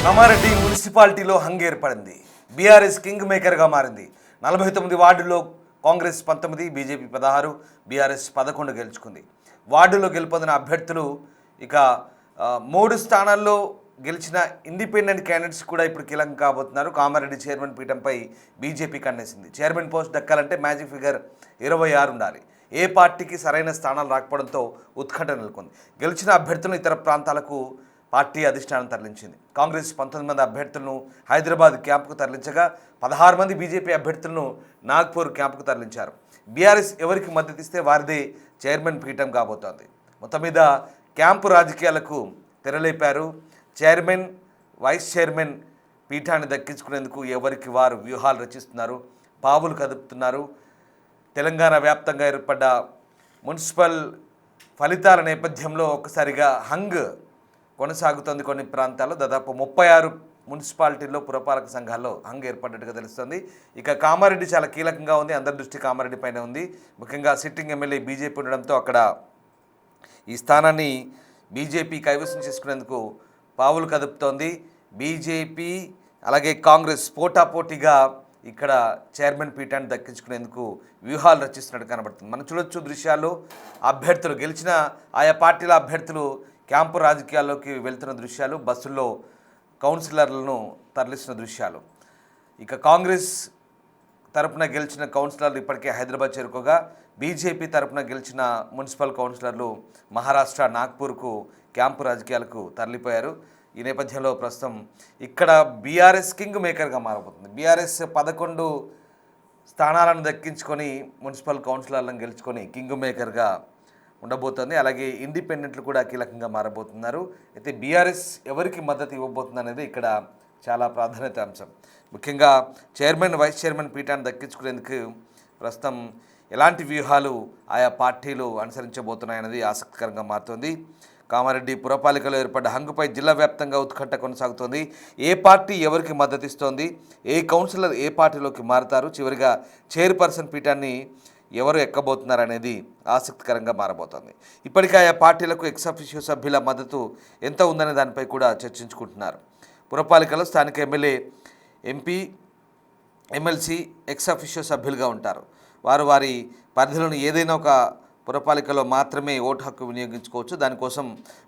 కామారెడ్డి మున్సిపాలిటీలో హంగ్ ఏర్పడింది. BRS king మేకర్గా మారింది. 49 వార్డుల్లో కాంగ్రెస్ 19, బీజేపీ 16, బీఆర్ఎస్ 11 గెలుచుకుంది. వార్డులో గెలుపొందిన అభ్యర్థులు ఇక 3 స్థానాల్లో గెలిచిన ఇండిపెండెంట్ క్యాండిడేట్స్ కూడా ఇప్పుడు కీలకం కాబోతున్నారు. కామారెడ్డి చైర్మన్ పీఠంపై బీజేపీ కన్నేసింది. చైర్మన్ పోస్ట్ దక్కాలంటే మ్యాజిక్ ఫిగర్ 26 ఉండాలి. ఏ పార్టీకి సరైన స్థానాలు రాకపోవడంతో ఉత్కంఠ నెలకొంది. గెలిచిన అభ్యర్థులను ఇతర ప్రాంతాలకు పార్టీ అధిష్టానం తరలించింది. కాంగ్రెస్ 19 మంది అభ్యర్థులను హైదరాబాద్ క్యాంపుకు తరలించగా 16 మంది బీజేపీ అభ్యర్థులను నాగ్పూర్ క్యాంపుకు తరలించారు. బీఆర్ఎస్ ఎవరికి మద్దతు ఇస్తే వారిదే చైర్మన్ పీఠం కాబోతోంది. మొత్తం మీద క్యాంపు రాజకీయాలకు తెరలేపారు. చైర్మన్, వైస్ చైర్మన్ పీఠాన్ని దక్కించుకునేందుకు ఎవరికి వారు వ్యూహాలు రచిస్తున్నారు, పావులు కదుపుతున్నారు. తెలంగాణ వ్యాప్తంగా ఏర్పడ్డ మున్సిపల్ ఫలితాల నేపథ్యంలో ఒక్కసారిగా హంగ్ కొనసాగుతోంది. కొన్ని ప్రాంతాల్లో దాదాపు 36 మున్సిపాలిటీల్లో పురపాలక సంఘాల్లో హంగ్ ఏర్పడ్డట్టుగా తెలుస్తుంది. ఇక కామారెడ్డి చాలా కీలకంగా ఉంది. అందరి దృష్టి కామారెడ్డి పైన ఉంది. ముఖ్యంగా సిట్టింగ్ ఎమ్మెల్యే బీజేపీ ఉండడంతో అక్కడ ఈ స్థానాన్ని బీజేపీ కైవసం చేసుకునేందుకు పావులు కదుపుతోంది. బీజేపీ అలాగే కాంగ్రెస్ పోటాపోటీగా ఇక్కడ చైర్మన్ పీఠాన్ని దక్కించుకునేందుకు వ్యూహాలు రచిస్తున్నట్టు కనబడుతుంది. మనం చూడొచ్చు దృశ్యాలు. అభ్యర్థులు గెలిచిన ఆయా పార్టీల అభ్యర్థులు క్యాంపు రాజకీయాల్లోకి వెళ్తున్న దృశ్యాలు, బస్సుల్లో కౌన్సిలర్లను తరలిస్తున్న దృశ్యాలు. ఇక కాంగ్రెస్ తరపున గెలిచిన కౌన్సిలర్లు ఇప్పటికే హైదరాబాద్ చేరుకోగా, బీజేపీ తరపున గెలిచిన మున్సిపల్ కౌన్సిలర్లు మహారాష్ట్ర నాగ్పూర్కు క్యాంపు రాజకీయాలకు తరలిపోయారు. ఈ నేపథ్యంలో ప్రస్తుతం ఇక్కడ బీఆర్ఎస్ కింగ్ మేకర్గా మారబోతుంది. బీఆర్ఎస్ 11 స్థానాలను దక్కించుకొని మున్సిపల్ కౌన్సిలర్లను గెలుచుకొని కింగ్ మేకర్గా ఉండబోతోంది. అలాగే ఇండిపెండెంట్లు కూడా కీలకంగా మారబోతున్నారు. అయితే బీఆర్ఎస్ ఎవరికి మద్దతు ఇవ్వబోతుంది అనేది ఇక్కడ చాలా ప్రాధాన్యత అంశం. ముఖ్యంగా చైర్మన్, వైస్ చైర్మన్ పీఠాన్ని దక్కించుకునేందుకు ప్రస్తుతం ఎలాంటి వ్యూహాలు ఆయా పార్టీలు అనుసరించబోతున్నాయనేది ఆసక్తికరంగా మారుతోంది. కామారెడ్డి పురపాలికలో ఏర్పడ్డ హంగుపై జిల్లా వ్యాప్తంగా ఉత్కంఠ కొనసాగుతోంది. ఏ పార్టీ ఎవరికి మద్దతు ఇస్తోంది, ఏ కౌన్సిలర్ ఏ పార్టీలోకి మారుతారు, చివరిగా చైర్పర్సన్ పీఠాన్ని ఎవరు ఎక్కబోతున్నారనేది ఆసక్తికరంగా మారబోతోంది. ఇప్పటికే ఆయా పార్టీలకు ఎక్స్ అఫిషియో సభ్యుల మద్దతు ఎంత ఉందనే దానిపై కూడా చర్చించుకుంటున్నారు. పురపాలికలో స్థానిక MLA, MP, MLC ex officio సభ్యులుగా ఉంటారు. వారు వారి పరిధిలోని ఏదైనా ఒక పురపాలికలో మాత్రమే ఓటు హక్కు వినియోగించుకోవచ్చు. దానికోసం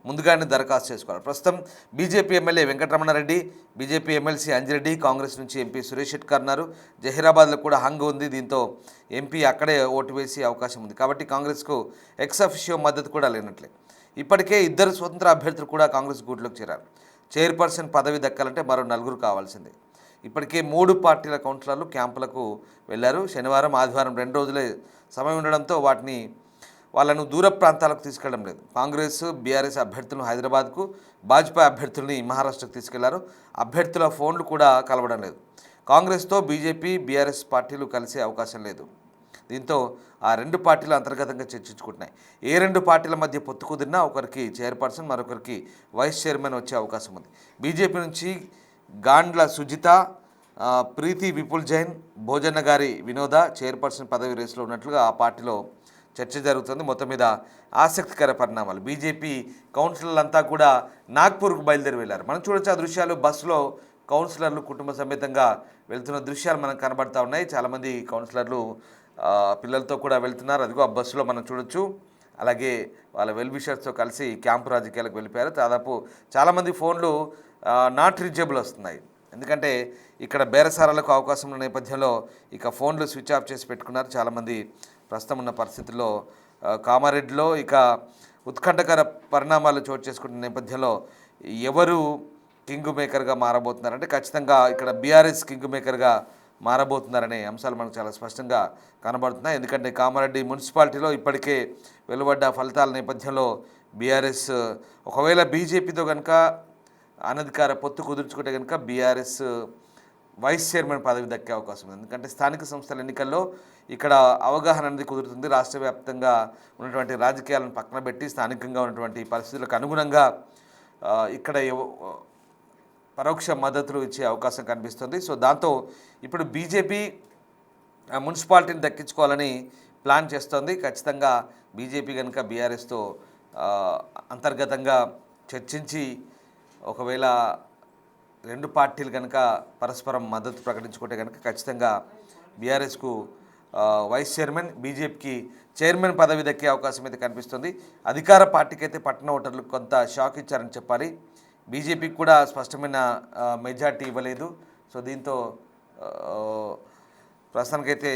ముందుగానే దరఖాస్తు చేసుకోవాలి. ప్రస్తుతం BJP MLA Venkataramana Reddy, BJP MLC Anji Reddy, Congress నుంచి ఎంపీ సురేష్ షెట్కర్ ఉన్నారు. జహీరాబాద్లో కూడా హంగ్ ఉంది. దీంతో ఎంపీ అక్కడే ఓటు వేసే అవకాశం ఉంది. కాబట్టి కాంగ్రెస్కు ఎక్స్ అఫిషియో మద్దతు కూడా లేనట్లే. ఇప్పటికే 2 స్వతంత్ర అభ్యర్థులు కూడా కాంగ్రెస్ గూట్లోకి చేరారు. చైర్పర్సన్ పదవి దక్కాలంటే మరో 4 కావాల్సిందే. ఇప్పటికే 3 పార్టీల కౌన్సిలర్లు క్యాంపులకు వెళ్లారు. శనివారం, ఆదివారం 2 రోజులే సమయం ఉండడంతో వాళ్ళను దూర ప్రాంతాలకు తీసుకెళ్లడం లేదు. కాంగ్రెస్, బీఆర్ఎస్ అభ్యర్థులను హైదరాబాద్కు, భాజపా అభ్యర్థుల్ని మహారాష్ట్రకు తీసుకెళ్లారు. అభ్యర్థుల ఫోన్లు కూడా కలవడం లేదు. కాంగ్రెస్తో బీజేపీ, బీఆర్ఎస్ పార్టీలు కలిసే అవకాశం లేదు. దీంతో ఆ 2 పార్టీలు అంతర్గతంగా చర్చించుకుంటున్నాయి. ఏ 2 పార్టీల మధ్య పొత్తు కుదిరినా ఒకరికి చైర్పర్సన్, మరొకరికి వైస్ చైర్మన్ వచ్చే అవకాశం ఉంది. బీజేపీ నుంచి గాండ్ల సుజిత, ప్రీతి విపుల్ జైన్, భోజన్న గారి వినోద చైర్పర్సన్ పదవి రేసులో ఉన్నట్లుగా ఆ పార్టీలో చర్చ జరుగుతుంది. మొత్తం మీద ఆసక్తికర పరిణామాలు. బీజేపీ కౌన్సిలర్లంతా కూడా నాగ్పూర్కు బయలుదేరి వెళ్ళారు. మనం చూడొచ్చు ఆ దృశ్యాలు. బస్సులో కౌన్సిలర్లు కుటుంబ సమేతంగా వెళ్తున్న దృశ్యాలు మనకు కనబడతా ఉన్నాయి. చాలామంది కౌన్సిలర్లు పిల్లలతో కూడా వెళ్తున్నారు. అదిగో ఆ బస్సులో మనం చూడొచ్చు. అలాగే వాళ్ళ వెల్ విషర్స్తో కలిసి క్యాంపు రాజకీయాలకు వెళ్ళిపోయారు. దాదాపు చాలామంది ఫోన్లు నాట్ రీచబుల్ వస్తున్నాయి. ఎందుకంటే ఇక్కడ బేరసారాలకు అవకాశం ఉన్న నేపథ్యంలో ఇక ఫోన్లు స్విచ్ ఆఫ్ చేసి పెట్టుకున్నారు చాలామంది. ప్రస్తుతం ఉన్న పరిస్థితుల్లో కామారెడ్డిలో ఇక ఉత్కంఠకర పరిణామాలు చోటు చేసుకుంటున్న నేపథ్యంలో ఎవరు కింగ్ మేకర్గా మారబోతున్నారంటే ఖచ్చితంగా ఇక్కడ బీఆర్ఎస్ కింగ్ మేకర్గా మారబోతున్నారనే అంశాలు మనకు చాలా స్పష్టంగా కనబడుతున్నాయి. ఎందుకంటే కామారెడ్డి మున్సిపాలిటీలో ఇప్పటికే వెలువడ్డ ఫలితాల నేపథ్యంలో బీఆర్ఎస్ ఒకవేళ బీజేపీతో కనుక అనధికార పొత్తు కుదుర్చుకుంటే కనుక బీఆర్ఎస్ వైస్ చైర్మన్ పదవి దక్కే అవకాశం ఉంది. ఎందుకంటే స్థానిక సంస్థల ఎన్నికల్లో ఇక్కడ అవగాహన అనేది కుదురుతుంది. రాష్ట్ర వ్యాప్తంగా ఉన్నటువంటి రాజకీయాలను పక్కన పెట్టి స్థానికంగా ఉన్నటువంటి పరిస్థితులకు అనుగుణంగా ఇక్కడ పరోక్ష మద్దతులు ఇచ్చే అవకాశం కనిపిస్తుంది. సో దాంతో ఇప్పుడు బీజేపీ మున్సిపాలిటీని దక్కించుకోవాలని ప్లాన్ చేస్తోంది. ఖచ్చితంగా బీజేపీ కనుక రెండు పార్టీలు కనుక పరస్పరం మద్దతు ప్రకటించుకుంటే కనుక ఖచ్చితంగా బీఆర్ఎస్కు వైస్ చైర్మన్, బీజేపీకి చైర్మన్ పదవి దక్కే అవకాశం అయితే కనిపిస్తుంది. అధికార పార్టీకి అయితే పట్టణ ఓటర్లు కొంత షాక్ ఇచ్చారని చెప్పాలి. బీజేపీకి కూడా స్పష్టమైన మెజార్టీ ఇవ్వలేదు. సో దీంతో ప్రస్తుతానికైతే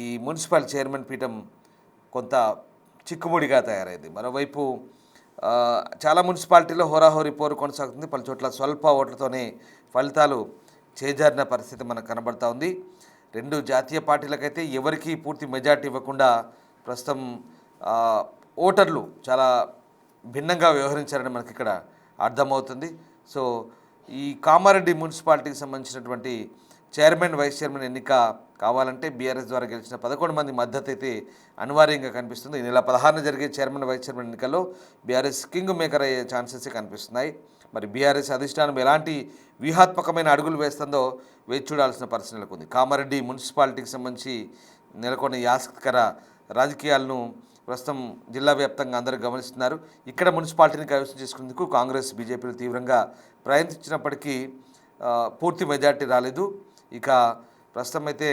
ఈ మున్సిపల్ చైర్మన్ పీఠం కొంత చిక్కుముడిగా తయారైంది. మరోవైపు చాలా మున్సిపాలిటీలో హోరాహోరీ పోరు కొనసాగుతుంది. పలు చోట్ల స్వల్ప ఓట్లతోనే ఫలితాలు చేజారిన పరిస్థితి మనకు కనబడతా ఉంది. రెండు జాతీయ పార్టీలకైతే ఎవరికీ పూర్తి మెజార్టీ ఇవ్వకుండా ప్రస్తుతం ఓటర్లు చాలా భిన్నంగా వ్యవహరించారని మనకి ఇక్కడ అర్థమవుతుంది. సో ఈ కామారెడ్డి మున్సిపాలిటీకి సంబంధించినటువంటి చైర్మన్, వైస్ చైర్మన్ ఎన్నిక కావాలంటే బీఆర్ఎస్ ద్వారా గెలిచిన 11 మంది మద్దతు అయితే అనివార్యంగా కనిపిస్తుంది. ఈ నెల 16న జరిగే చైర్మన్, వైస్ చైర్మన్ ఎన్నికల్లో బీఆర్ఎస్ కింగ్ మేకర్ అయ్యే ఛాన్సెస్ కనిపిస్తున్నాయి. మరి బీఆర్ఎస్ అధిష్టానం ఎలాంటి వ్యూహాత్మకమైన అడుగులు వేస్తుందో వేచి చూడాల్సిన పరిస్థితి నెలకొంది. కామారెడ్డి మున్సిపాలిటీకి సంబంధించి నెలకొన్న ఈ ఆసక్తికర రాజకీయాలను ప్రస్తుతం జిల్లా వ్యాప్తంగా అందరూ గమనిస్తున్నారు. ఇక్కడ మున్సిపాలిటీని కైవసం చేసుకునేందుకు కాంగ్రెస్, బీజేపీలు తీవ్రంగా ప్రయత్నించినప్పటికీ పూర్తి మెజార్టీ రాలేదు. ఇక ప్రస్తుతం అయితే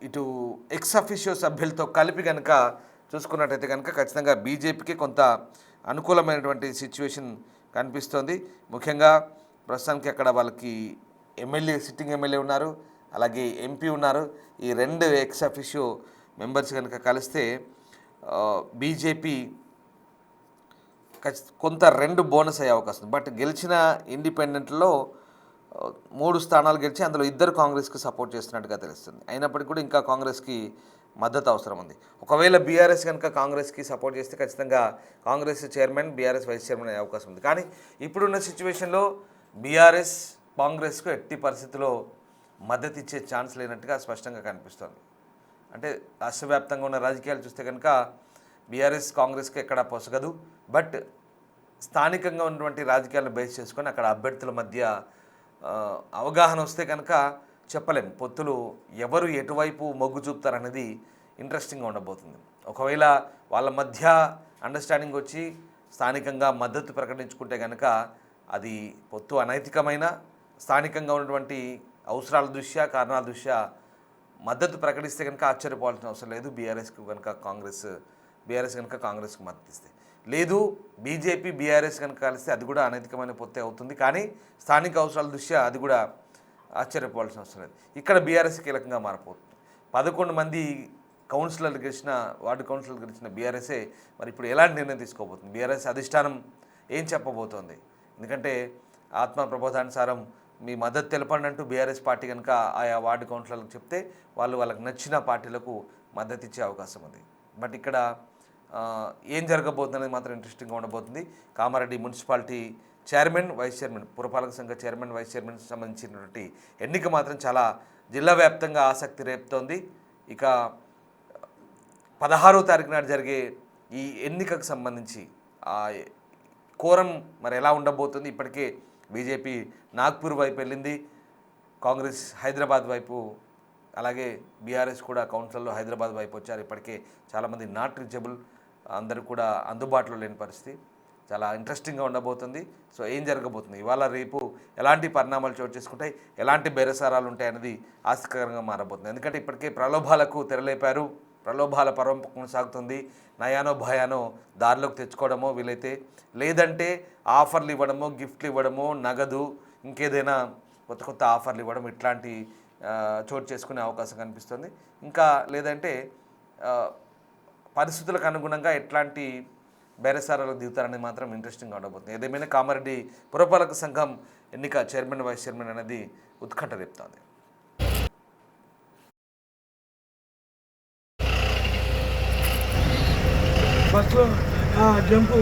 ఇటు ఎక్స్ అఫిషియో సభ్యులతో కలిపి కనుక చూసుకున్నట్టయితే కనుక ఖచ్చితంగా బీజేపీకి కొంత అనుకూలమైనటువంటి సిచ్యువేషన్ కనిపిస్తోంది. ముఖ్యంగా ప్రస్తుతానికి అక్కడ వాళ్ళకి ఎమ్మెల్యే, సిట్టింగ్ ఎమ్మెల్యే ఉన్నారు, అలాగే ఎంపీ ఉన్నారు. ఈ రెండు ఎక్స్ అఫిషియో మెంబర్స్ కనుక కలిస్తే బీజేపీ కొంత 2 బోనస్ అయ్యే అవకాశం. బట్ గెలిచిన ఇండిపెండెంట్లో 3 స్థానాలు గెలిచి అందులో 2 కాంగ్రెస్కి సపోర్ట్ చేస్తున్నట్టుగా తెలుస్తుంది. అయినప్పటికీ కూడా ఇంకా కాంగ్రెస్కి మద్దతు అవసరం ఉంది. ఒకవేళ బీఆర్ఎస్ కనుక కాంగ్రెస్కి సపోర్ట్ చేస్తే ఖచ్చితంగా Congress chairman, BRS vice chairman అయ్యే అవకాశం ఉంది. కానీ ఇప్పుడున్న సిచ్యువేషన్లో బీఆర్ఎస్ కాంగ్రెస్కు ఎట్టి పరిస్థితుల్లో మద్దతు ఇచ్చే ఛాన్స్ లేనట్టుగా స్పష్టంగా కనిపిస్తుంది. అంటే రాష్ట్ర వ్యాప్తంగా ఉన్న రాజకీయాలు చూస్తే కనుక బీఆర్ఎస్ కాంగ్రెస్కి ఎక్కడ పొసగదు. బట్ స్థానికంగా ఉన్నటువంటి రాజకీయాలను బేస్ చేసుకొని అక్కడ అభ్యర్థుల మధ్య అవగాహన వస్తే కనుక చెప్పలేం పొత్తులు ఎవరు ఎటువైపు మొగ్గు చూపుతారనేది ఇంట్రెస్టింగ్గా ఉండబోతుంది. ఒకవేళ వాళ్ళ మధ్య అండర్స్టాండింగ్ వచ్చి స్థానికంగా మద్దతు ప్రకటించుకుంటే కనుక అది పొత్తు అనైతికమైన, స్థానికంగా ఉన్నటువంటి అవసరాల దృష్ట్యా, కారణాల దృష్ట్యా మద్దతు ప్రకటిస్తే కనుక ఆశ్చర్యపోవాల్సిన అవసరం లేదు. బీఆర్ఎస్ కనుక కాంగ్రెస్కి మద్దతు ఇస్తే. లేదు బీజేపీ, బీఆర్ఎస్ కనుక కలిస్తే అది కూడా అనైతికమైన పొత్తే అవుతుంది. కానీ స్థానిక అవసరాల దృష్ట్యా అది కూడా ఆశ్చర్యపోవాల్సిన అవసరం లేదు. ఇక్కడ బీఆర్ఎస్ కీలకంగా మారిపోతుంది. 11 మంది కౌన్సిలర్లు గెలిచిన, వార్డు కౌన్సిలర్లు గెలిచిన బీఆర్ఎస్ఏ మరి ఇప్పుడు ఎలాంటి నిర్ణయం తీసుకోబోతుంది? బీఆర్ఎస్ అధిష్టానం ఏం చెప్పబోతోంది? ఎందుకంటే ఆత్మ ప్రబోధానుసారం మీ మద్దతు తెలపండి అంటూ బీఆర్ఎస్ పార్టీ కనుక ఆయా వార్డు కౌన్సిలర్లకు చెప్తే వాళ్ళు వాళ్ళకి నచ్చిన పార్టీలకు మద్దతు ఇచ్చే అవకాశం ఉంది. బట్ ఇక్కడ ఏం జరగబోతుందనేది మాత్రం ఇంట్రెస్టింగ్గా ఉండబోతుంది. Kamareddy municipality chairman, vice chairman, పురపాలక సంఘ చైర్మన్, వైస్ చైర్మన్ సంబంధించినటువంటి ఎన్నిక మాత్రం చాలా జిల్లా వ్యాప్తంగా ఆసక్తి రేపుతోంది. ఇక 16వ తారీఖు నాడు జరిగే ఈ ఎన్నికకు సంబంధించి కోరం మరి ఎలా ఉండబోతుంది? ఇప్పటికే బీజేపీ నాగ్పూర్ వైపు వెళ్ళింది, కాంగ్రెస్ హైదరాబాద్ వైపు, అలాగే బీఆర్ఎస్ కూడా కౌన్సిలర్లో హైదరాబాద్ వైపు వచ్చారు. ఇప్పటికే చాలామంది నాట్ రీచబుల్, అందరూ కూడా అందుబాటులో లేని పరిస్థితి. చాలా ఇంట్రెస్టింగ్గా ఉండబోతుంది. సో ఏం జరగబోతుంది, ఇవాళ రేపు ఎలాంటి పరిణామాలు చోటు చేసుకుంటాయి, ఎలాంటి బేరసారాలు ఉంటాయనేది ఆసక్తికరంగా మారబోతుంది. ఎందుకంటే ఇప్పటికే ప్రలోభాలకు తెరలేపారు, ప్రలోభాల పర్వం కొనసాగుతుంది. నయానో భయానో దారిలోకి తెచ్చుకోవడమో వీలైతే, లేదంటే ఆఫర్లు ఇవ్వడమో, గిఫ్ట్లు ఇవ్వడమో, నగదు, ఇంకేదైనా కొత్త కొత్త ఆఫర్లు ఇవ్వడం, ఇట్లాంటి చోటు చేసుకునే అవకాశం కనిపిస్తుంది. ఇంకా లేదంటే పరిస్థితులకు అనుగుణంగా ఎట్లాంటి బేరసారాలకు దిగుతారనేది మాత్రం ఇంట్రెస్టింగ్గా ఉండబోతుంది. ఏదేమైనా కామారెడ్డి పురపాలక సంఘం ఎన్నిక చైర్మన్, వైస్ చైర్మన్ అనేది ఉత్కంఠ రేపుతోంది. జంపు